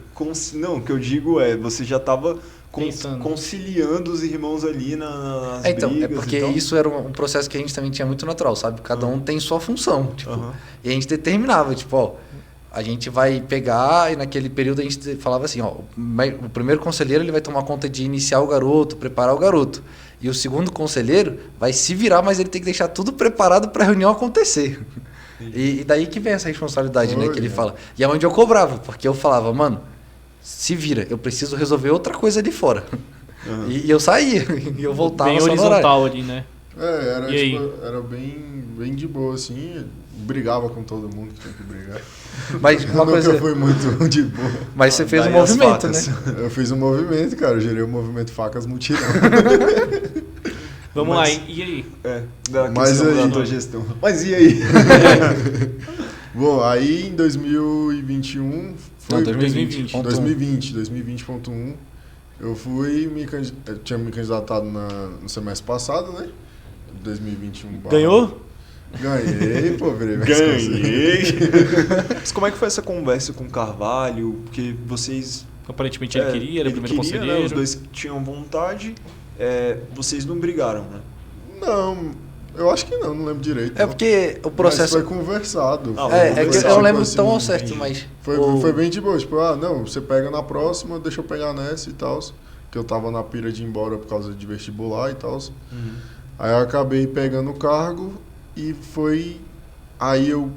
Não, o que eu digo você já estava Pensando. conciliando os irmãos ali nas Então, brigas é porque e tal. isso era um processo que a gente também tinha muito natural, sabe? Cada um tem sua função, tipo, e a gente determinava, tipo, ó, a gente vai pegar e naquele período a gente falava assim, ó, o primeiro conselheiro ele vai tomar conta de iniciar o garoto, preparar o garoto, e o segundo conselheiro vai se virar, mas ele tem que deixar tudo preparado para a reunião acontecer. E daí que vem essa responsabilidade, né, que ele fala. E é onde eu cobrava, porque eu falava, mano, se vira, eu preciso resolver outra coisa ali fora. E eu saía, e eu voltava bem só no horário. horizontal ali, né? Era bem de boa, assim. Brigava com todo mundo que tinha que brigar. Mas uma coisa... Nunca foi muito de boa. Mas você fez um Daí as movimento, facas. né? Eu fiz um movimento, cara. Eu gerei o movimento Facas Mutirão. Vamos lá, e aí? Mas questão da aí- tua gestão. Mas e aí? Bom, aí em 2021... Não, 2020. 2020.1, eu eu tinha me candidatado no semestre passado, né? 2021. Ganhou? Ganhei, pô, virei mestre conselheiro. Ganhei! Mas como é que foi essa conversa com o Carvalho? Porque vocês... Aparentemente ele queria, era o primeiro queria, conselheiro. né? Os dois tinham vontade. Vocês não brigaram, né? Não, eu acho que não lembro direito. É porque o processo... Mas foi conversado. Ah, foi É que eu conversado, não lembro assim, tão ao certo, mas... Foi bem de boa, tipo, não, você pega na próxima, deixa eu pegar nessa e tal. Que eu tava na pira de ir embora por causa de vestibular e tal. Aí eu acabei pegando o cargo e foi... Aí eu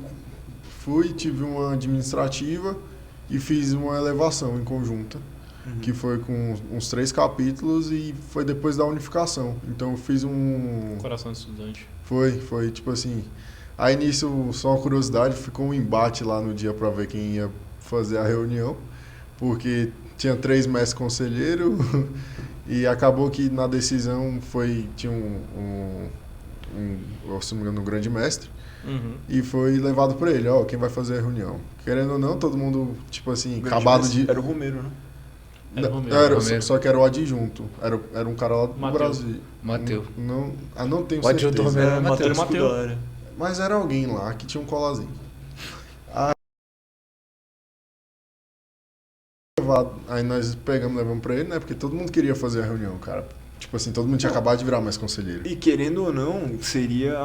tive uma administrativa e fiz uma elevação em conjunta. Que foi com uns 3 capítulos e foi depois da unificação. Então eu fiz Coração de estudante. Foi tipo assim... Aí nisso, só uma curiosidade, ficou um embate lá no dia para ver quem ia fazer a reunião, porque tinha 3 mestres conselheiros e acabou que na decisão tinha se não me engano, um grande mestre, e foi levado por ele, quem vai fazer a reunião. Querendo ou não, todo mundo, tipo assim, acabado de... Era o Romero, né? Era o Romero. Era, só que era o adjunto, era um cara lá do Mateus. Brasil. Mateus. Não tenho O adjunto certeza. Romero. Mateus. Scudara. Mas era alguém lá que tinha um colazinho. Aí nós levamos pra ele, né? Porque todo mundo queria fazer a reunião, cara. Tipo assim, todo mundo tinha acabado de virar mais conselheiro. E querendo ou não, seria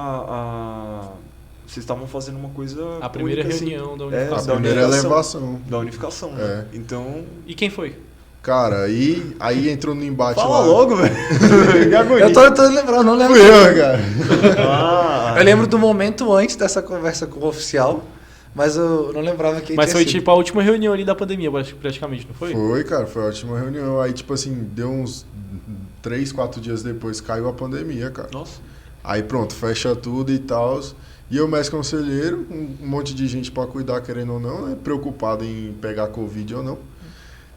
vocês estavam fazendo uma coisa A primeira única, assim. reunião da A unificação. da primeira unificação. elevação. Da unificação, né? Então... E quem foi? Cara, aí entrou no embate Fala lá. logo, velho. Eu tô tentando lembrar, não lembro. Fui eu, cara. Eu lembro do momento antes dessa conversa com o oficial, mas eu não lembrava quem Mas tinha foi sido. tipo a última reunião ali da pandemia, praticamente, não foi? Foi, cara, foi uma ótima reunião. Aí, tipo assim, deu uns 3, 4 dias depois, caiu a pandemia, cara. Nossa. Aí pronto, fecha tudo e tal. E eu, mestre conselheiro, um monte de gente pra cuidar, querendo ou não, né? Preocupado em pegar Covid ou não.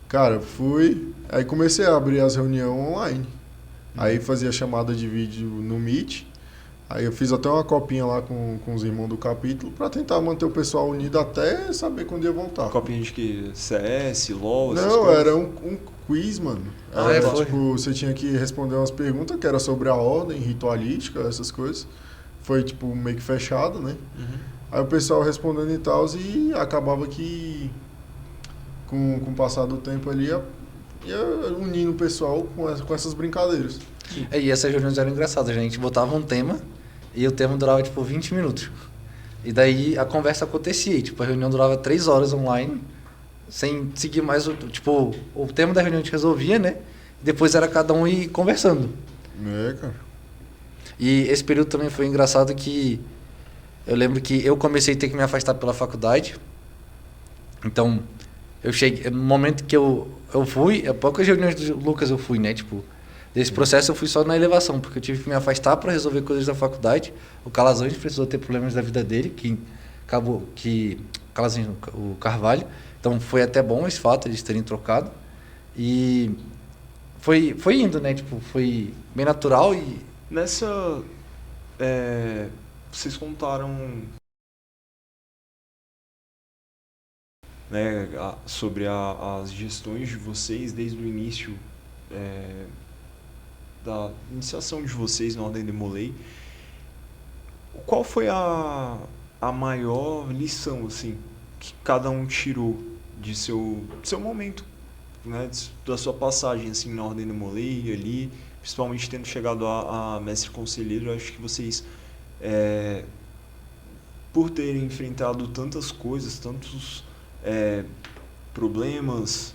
Cara, fui. Aí comecei a abrir as reuniões online. Aí fazia chamada de vídeo no Meet. Aí eu fiz até uma copinha lá com os irmãos do capítulo pra tentar manter o pessoal unido até saber quando ia voltar. Copinha de que? CS, LOL, essas Não, coisas? era um quiz, mano. Ah, Era, foi? tipo, você tinha que responder umas perguntas que era sobre a ordem, ritualística, essas coisas. Foi, tipo, meio que fechado, né? Uhum. Aí o pessoal respondendo e tal, e acabava que, com o passar do tempo ali, ia unindo o pessoal com essas brincadeiras. E essas reuniões eram engraçadas, a gente botava um tema e o tema durava tipo 20 minutos. E daí a conversa acontecia, e, tipo, a reunião durava 3 horas online, sem seguir mais tipo, o tema da reunião a gente resolvia, né? E depois era cada um ir conversando. É, cara. E esse período também foi engraçado que eu lembro que eu comecei a ter que me afastar pela faculdade. Então, eu cheguei no momento que eu fui, poucas reuniões do Lucas eu fui, né? Tipo, desse processo eu fui só na elevação, porque eu tive que me afastar para resolver coisas da faculdade. O Calazans precisou ter problemas da vida dele, que acabou que Calazans, o Carvalho. Então, foi até bom esse fato de eles terem trocado. E foi indo, né? Tipo, foi bem natural e Nessa... vocês contaram... Né, sobre as gestões de vocês desde o início da iniciação de vocês na Ordem Demolei. Qual foi a maior lição assim que cada um tirou de seu momento, né, da sua passagem assim na Ordem Demolei ali, principalmente tendo chegado a mestre conselheiro? Eu acho que vocês, por terem enfrentado tantas coisas, tantos problemas,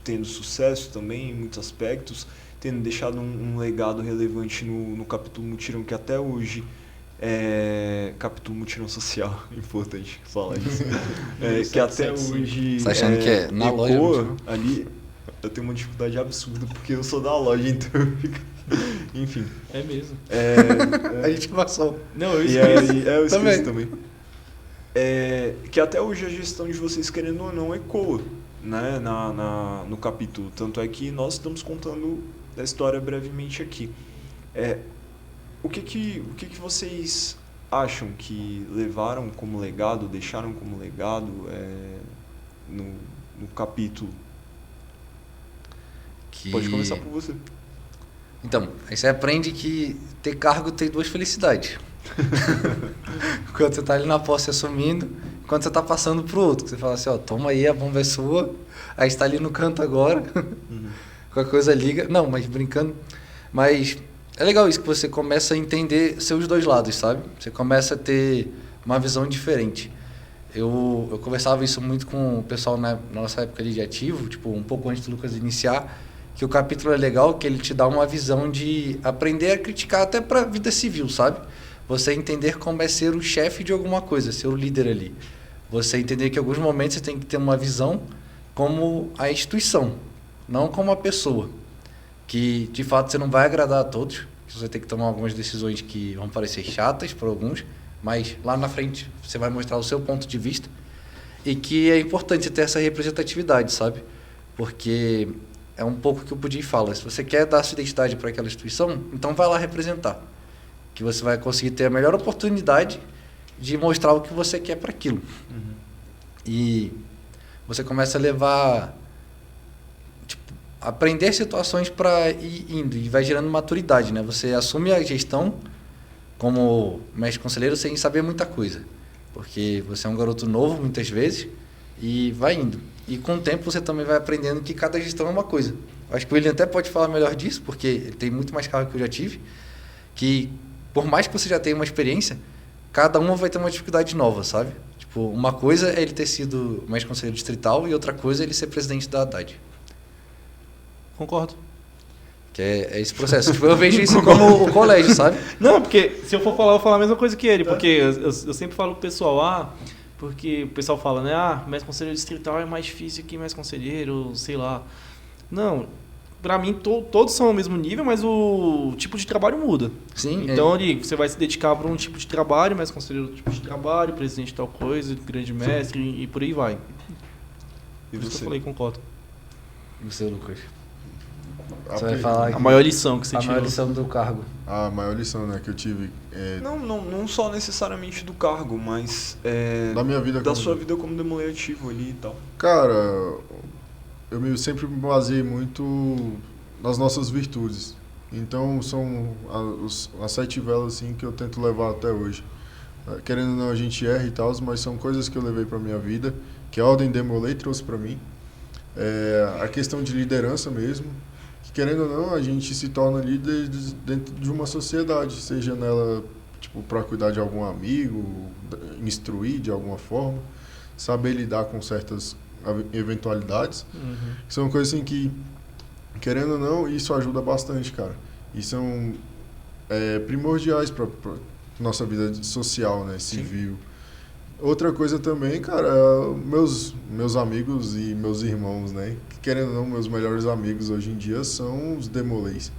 tendo sucesso também em muitos aspectos, tendo deixado um legado relevante no capítulo Mutirão, que até hoje capítulo Mutirão Social, importante falar isso, que até hoje Você tá achando que é na loja, ecoa Mutirão? ali. Eu tenho uma dificuldade absurda porque eu sou da loja, então eu fico... Enfim. É mesmo. a gente passou. Não, eu E esqueci. aí, eu esqueci também. Que até hoje a gestão de vocês, querendo ou não, ecoa, né, no capítulo. Tanto é que nós estamos contando a história brevemente aqui. O que vocês acham que levaram como legado, deixaram como legado no capítulo? Pode começar por você. Então, aí você aprende que ter cargo tem 2 felicidades. Quando você tá ali na posse assumindo, quando você tá passando pro outro. Você fala assim, ó, toma aí, a bomba é sua. Aí você tá ali no canto agora. Qualquer coisa liga. Não, mas brincando. Mas é legal isso, que você começa a entender seus 2 lados, sabe? Você começa a ter uma visão diferente. Eu conversava isso muito com o pessoal na nossa época de ativo, tipo, um pouco antes do Lucas iniciar, que o capítulo é legal, que ele te dá uma visão de aprender a criticar até para a vida civil, sabe? Você entender como é ser o chefe de alguma coisa, ser o líder ali. Você entender que em alguns momentos você tem que ter uma visão como a instituição, não como a pessoa. Que, de fato, você não vai agradar a todos, que você tem que tomar algumas decisões que vão parecer chatas para alguns, mas lá na frente você vai mostrar o seu ponto de vista e que é importante você ter essa representatividade, sabe? Porque é um pouco que o Pudim fala. Se você quer dar sua identidade para aquela instituição, então vai lá representar. Que você vai conseguir ter a melhor oportunidade de mostrar o que você quer para aquilo. E você começa a levar... Tipo, aprender situações para ir indo. E vai gerando maturidade, né? Você assume a gestão como mestre conselheiro sem saber muita coisa. Porque você é um garoto novo, muitas vezes, e vai indo. E com o tempo você também vai aprendendo que cada gestão é uma coisa. acho que o William até pode falar melhor disso, porque ele tem muito mais carro que eu já tive, que por mais que você já tenha uma experiência, cada uma vai ter uma dificuldade nova, sabe? Tipo, uma coisa é ele ter sido mais conselheiro distrital e outra coisa é ele ser presidente da Haddad. Concordo. Que é esse processo. Tipo, eu vejo isso como o colégio, sabe? Não, porque se eu for falar, eu vou falar a mesma coisa que ele. Porque eu sempre falo pro pessoal, porque o pessoal fala, né? Mestre conselheiro distrital é mais difícil que mestre conselheiro, sei lá. Não, pra mim todos são ao mesmo nível, mas o tipo de trabalho muda. Sim. Então ali, você vai se dedicar para um tipo de trabalho, mestre conselheiro outro tipo de trabalho, presidente tal coisa, grande mestre e por aí vai. E Por isso que você? eu falei, concordo. E você, Lucas? A Você vai pri- falar A maior lição que você a tirou. maior lição do cargo. A maior lição, né, que eu tive Não só necessariamente do cargo, mas da minha vida da como- sua vida como demolei ativo ali e tal. Cara, sempre me baseei muito nas nossas virtudes. Então são as 7 velas assim, que eu tento levar até hoje. Querendo ou não, a gente erra e tal, mas são coisas que eu levei para minha vida, que a Ordem Demolei trouxe para mim. A questão de liderança mesmo, que querendo ou não, a gente se torna líder dentro de uma sociedade, seja nela tipo para cuidar de algum amigo, instruir de alguma forma, saber lidar com certas eventualidades. Que são coisas assim que, querendo ou não, isso ajuda bastante, cara. E são primordiais para nossa vida social, né, civil. Outra coisa também, cara, meus amigos e meus irmãos, né, que querendo ou não, meus melhores amigos hoje em dia são os demolês.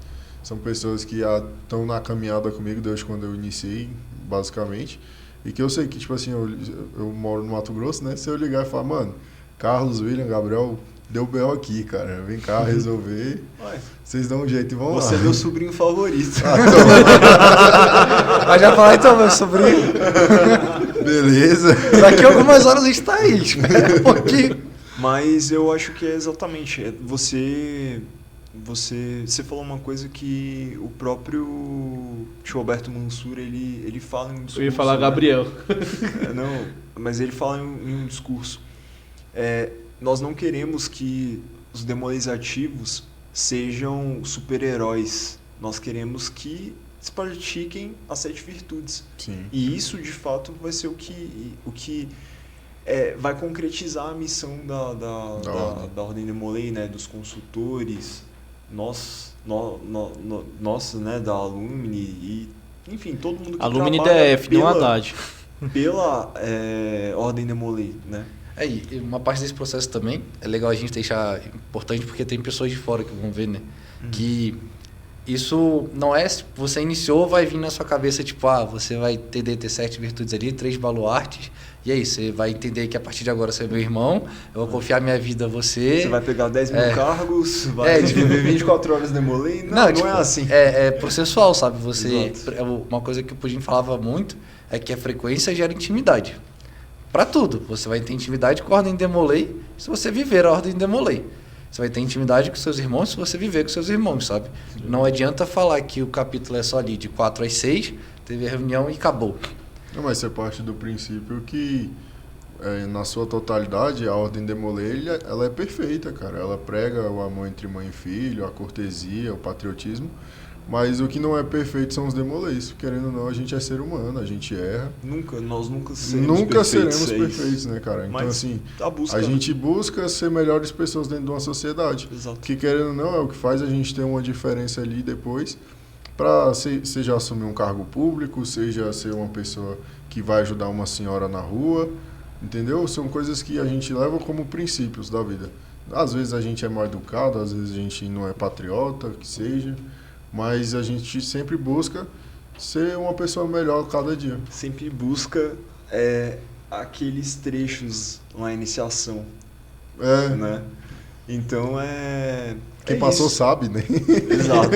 São pessoas que já estão na caminhada comigo desde quando eu iniciei, basicamente. E que eu sei que, tipo assim, eu moro no Mato Grosso, né, se eu ligar e falar, mano, Carlos, William, Gabriel, deu B.O. aqui, cara. Vem cá resolver. Vocês dão um jeito e vão lá. Você é meu sobrinho favorito. Mas já falar então, meu sobrinho. Beleza. Daqui a algumas horas a gente tá aí. Espera um pouquinho. Mas eu acho que é exatamente. Você falou uma coisa que o próprio Tio Alberto Mansur, ele fala em um discurso. Eu ia falar né? Gabriel. Não, mas ele fala em um discurso. Nós não queremos que os demolês ativos sejam super-heróis. Nós queremos que eles pratiquem as 7 virtudes. Sim. E isso, de fato, vai ser o que vai concretizar a missão da Ordem Demolei, né? Dos consultores, nossa, né? Da Alumni e, enfim, todo mundo que Alumni trabalha DF, não Haddad. pela Ordem Demolei, né? E uma parte desse processo também é legal a gente deixar importante, porque tem pessoas de fora que vão ver, né? Que isso não é, você iniciou, vai vir na sua cabeça, tipo, você vai entender ter 7 virtudes ali, 3 baluartes, e aí você vai entender que a partir de agora você é meu irmão, eu vou confiar minha vida a você. Você vai pegar 10 mil cargos, vai viver 24 horas Demolei. Não tipo, é assim. É processual, sabe? Você, Exato. uma coisa que o Pudim falava muito é que a frequência gera intimidade. Para tudo. Você vai ter intimidade com a Ordem Demolei se você viver a Ordem Demolei. Você vai ter intimidade com seus irmãos se você viver com seus irmãos, sabe? Não adianta falar que o capítulo é só ali de 4 às 6, teve a reunião e acabou. Não, mas você parte do princípio que, na sua totalidade, a Ordem Demolei, ela é perfeita, cara. Ela prega o amor entre mãe e filho, a cortesia, o patriotismo. Mas o que não é perfeito são os demolês. Querendo ou não, a gente é ser humano, a gente erra. Nós nunca seremos perfeitos, né, cara? Então, Mas assim, a gente busca ser melhores pessoas dentro de uma sociedade. Exato. Que, querendo ou não, é o que faz a gente ter uma diferença ali depois para seja assumir um cargo público, seja ser uma pessoa que vai ajudar uma senhora na rua, entendeu? São coisas que a gente leva como princípios da vida. Às vezes a gente é mal educado, às vezes a gente não é patriota, que seja, mas a gente sempre busca ser uma pessoa melhor cada dia. Sempre busca aqueles trechos na iniciação, né? Então Quem passou isso. sabe, né? Exato.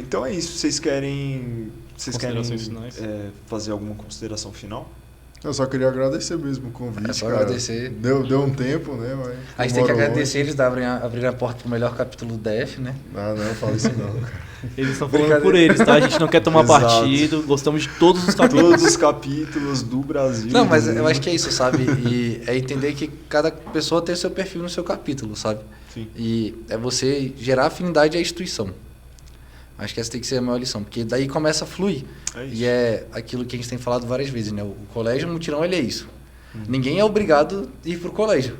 Então é isso. Vocês querem fazer alguma consideração final? Eu só queria agradecer mesmo o convite, É só cara. agradecer. Deu um tempo, né? Mas A gente tem que agradecer eles de abrir a porta pro melhor capítulo do DF, né? Não, fala isso não, cara. Eles estão falando por eles, tá? A gente não quer tomar Exato. partido, gostamos de todos os capítulos. Todos os capítulos do Brasil. Não, mas eu acho que é isso, sabe? E é entender que cada pessoa tem o seu perfil no seu capítulo, sabe? Sim. E é você gerar afinidade à instituição. Acho que essa tem que ser a maior lição, porque daí começa a fluir. É isso. E é aquilo que a gente tem falado várias vezes, né? O colégio mutirão, ele é isso. Ninguém é obrigado a ir pro colégio.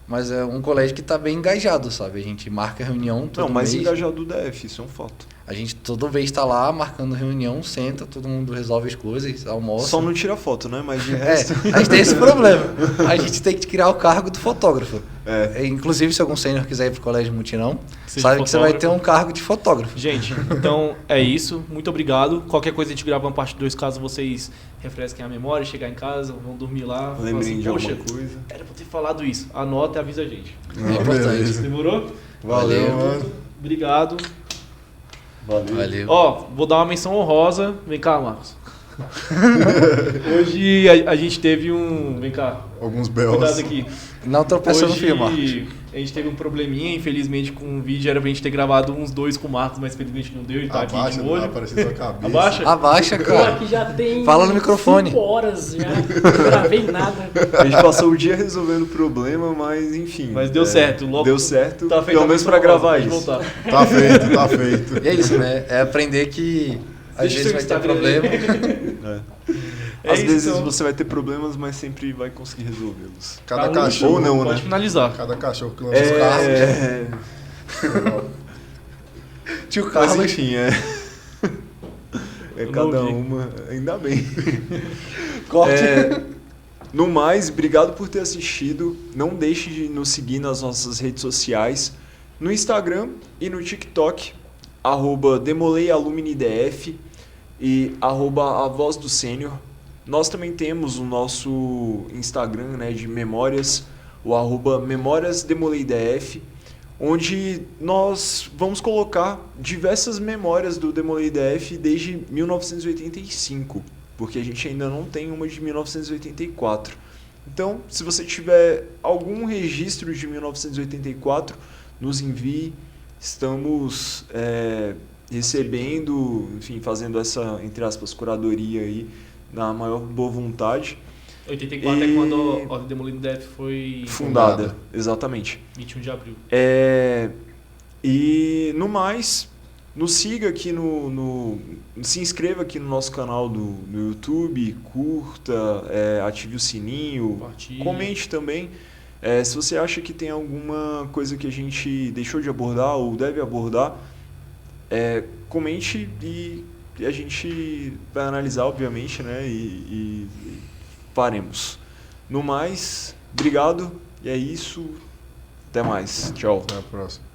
Mas é um colégio que está bem engajado, sabe? A gente marca reunião todo Não, mais mês. engajado do DF, isso é um fato. A gente toda vez está lá marcando reunião, senta, todo mundo resolve as coisas, almoça. Só não tira foto, né? Mas de resto... A gente tem esse problema. A gente tem que criar o cargo do fotógrafo. É. Inclusive, se algum sênior quiser ir pro colégio mutirão, Seja sabe que você vai ter fotógrafo. um cargo de fotógrafo. Gente, então é isso. Muito obrigado. Qualquer coisa a gente grava uma parte 2 caso vocês refresquem a memória, chegar em casa, vão dormir lá. falar Lembrem assim, de poxa, alguma coisa. era pra ter falado isso. Anota e avisa a gente. É importante. beleza. Demorou? Valeu, Valeu. mano. Obrigado. Valeu. Ó, vou dar uma menção honrosa. Vem cá, Marcos. Hoje a gente teve um... Vem cá. Alguns Cuidado belos. aqui. Não tropeçou no fio, Marcos. A gente teve um probleminha, infelizmente, com o vídeo. Era pra gente ter gravado uns 2 com o Marcos, mas infelizmente não deu. Ele tá aqui Abaixa, de não molho. vai aparecer sua cabeça. Abaixa? Abaixa, Eu cara. aqui já tem Fala no microfone. 5 horas já, não gravei nada. A gente passou o dia resolvendo o problema, mas enfim. Mas deu certo. Logo Deu certo, tá feito pelo a menos menção pra gravar honrosa, isso. pode voltar. Tá feito, tá feito. E é isso, né? É aprender que às Deixa vezes seu vai ter Instagram problema. É. É Às isso, vezes então. você vai ter problemas, mas sempre vai conseguir resolvê-los. Cada Tá um cachorro. ou não, Pode né? finalizar. Cada cachorro que lança os carros. Tio Mas Carlos. enfim, é. É Eu cada não ouvi. uma, ainda bem. Corte. No mais, obrigado por ter assistido. Não deixe de nos seguir nas nossas redes sociais, no Instagram e no TikTok, @demoleialuminidf e @avozdoSenior. Nós também temos o nosso Instagram, né, de memórias, o @memóriasdemoleidf, onde nós vamos colocar diversas memórias do Demoleidf desde 1985, porque a gente ainda não tem uma de 1984. Então, se você tiver algum registro de 1984, nos envie. Estamos recebendo, enfim, fazendo essa, entre aspas, curadoria aí, na maior boa vontade. 84 é quando a Ordem Demolindo DF foi Fundada, exatamente. 21 de abril. E no mais, nos siga aqui se inscreva aqui no nosso canal do YouTube, curta, ative o sininho, Compartilhe. comente também. Se você acha que tem alguma coisa que a gente deixou de abordar ou deve abordar, comente e a gente vai analisar, obviamente, né? E faremos. No mais, obrigado e é isso. Até mais. Tchau. Até a próxima.